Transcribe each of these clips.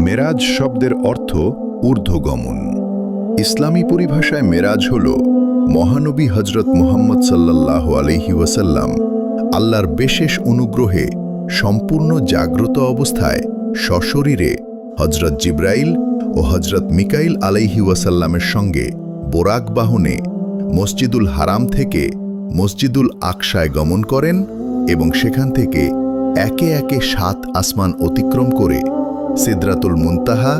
মেরাজ শব্দের অর্থ ঊর্ধ্বগমন। ইসলামী পরিভাষায় মেরাজ হল মহানবী হজরত মুহাম্মদ সাল্লাল্লাহু আলাইহি ওয়াসাল্লাম আল্লাহর বিশেষ অনুগ্রহে সম্পূর্ণ জাগ্রত অবস্থায় সশরীরে হজরত জিব্রাইল ও হজরত মিকাইল আলাইহি ওয়াসাল্লামের সঙ্গে বোরাক বাহনে মসজিদুল হারাম থেকে মসজিদুল আকসায় গমন করেন এবং সেখান থেকে একে একে 7 আসমান অতিক্রম করে সিদরাতুল মুনতাহা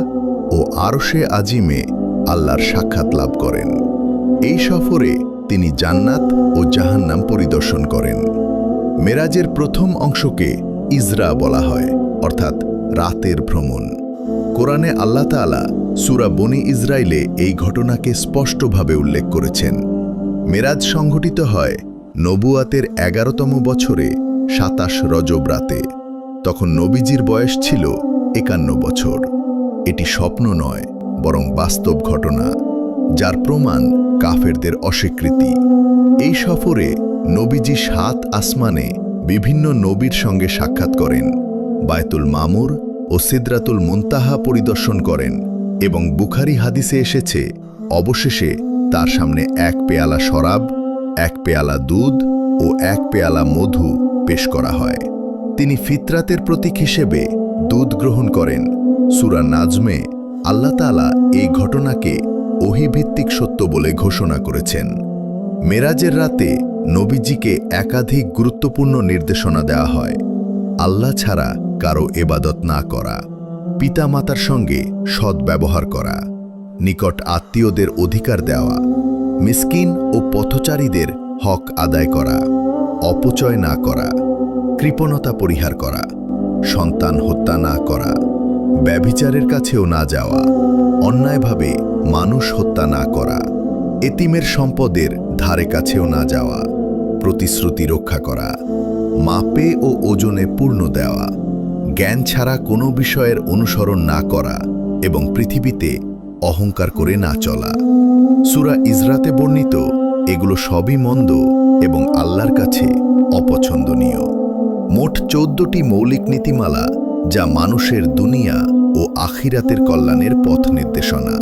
ও আরশে আজিমে আল্লাহর সাক্ষাৎ লাভ করেন। এই সফরে তিনি জান্নাত ও জাহান্নাম পরিদর্শন করেন। মেরাজের প্রথম অংশকে ইজরা বলা হয়, অর্থাৎ রাতের ভ্রমণ। কোরআনে আল্লাহ তাআলা সূরা বনী ইসরাইলে এই ঘটনাকে স্পষ্টভাবে উল্লেখ করেছেন। মেরাজ সংঘটিত হয় নবুয়াতের 11তম বছরে 27 রজব রাতে। তখন নবীজির বয়স ছিল 51 বছর। এটি স্বপ্ন নয়, বরং বাস্তব ঘটনা, যার প্রমাণ কাফেরদের অস্বীকৃতি। এই সফরে নবীজি 7 আসমানে বিভিন্ন নবীর সঙ্গে সাক্ষাৎ করেন, বায়তুল মামুর ও সিদরাতুল মুনতাহা পরিদর্শন করেন এবং বুখারী হাদিসে এসেছে অবশেষে তার সামনে 1 পেয়ালা শরাব, 1 পেয়ালা দুধ ও 1 পেয়ালা মধু পেশ করা হয়। তিনি ফিতরাতের প্রতীক হিসেবে দুধ গ্রহণ করেন। সূরা নাজমে আল্লাহ তাআলা এই ঘটনাকে ওহীভিত্তিক সত্য বলে ঘোষণা করেছেন। মেরাজের রাতে নবীজিকে একাধিক গুরুত্বপূর্ণ নির্দেশনা দেওয়া হয়। আল্লাহ ছাড়া কারো ইবাদত না করা, পিতামাতার সঙ্গে সদ্ব্যবহার করা, নিকট আত্মীয়দের অধিকার দেওয়া, মিসকিন ও পথচারীদের হক আদায় করা, অপচয় না করা, কৃপণতা পরিহার করা, সন্তান হত্যা না করা, ব্যভিচারের কাছেও না যাওয়া, অন্যায়ভাবে মানুষ হত্যা না করা, এতিমের সম্পদের ধারে কাছেও না যাওয়া, প্রতিশ্রুতি রক্ষা করা, মাপে ও ওজনে পূর্ণ দেওয়া, জ্ঞান ছাড়া কোনো বিষয়ের অনুসরণ না করা এবং পৃথিবীতে অহংকার করে না চলা। সূরা ইজরাতে বর্ণিত এগুলো সবই মন্দ এবং আল্লাহর কাছে অপছন্দনীয়। মোট 14টি মৌলিক নীতিমালা, যা মানুষের দুনিয়া ও আখিরাতের কল্যাণের পথ নির্দেশনা।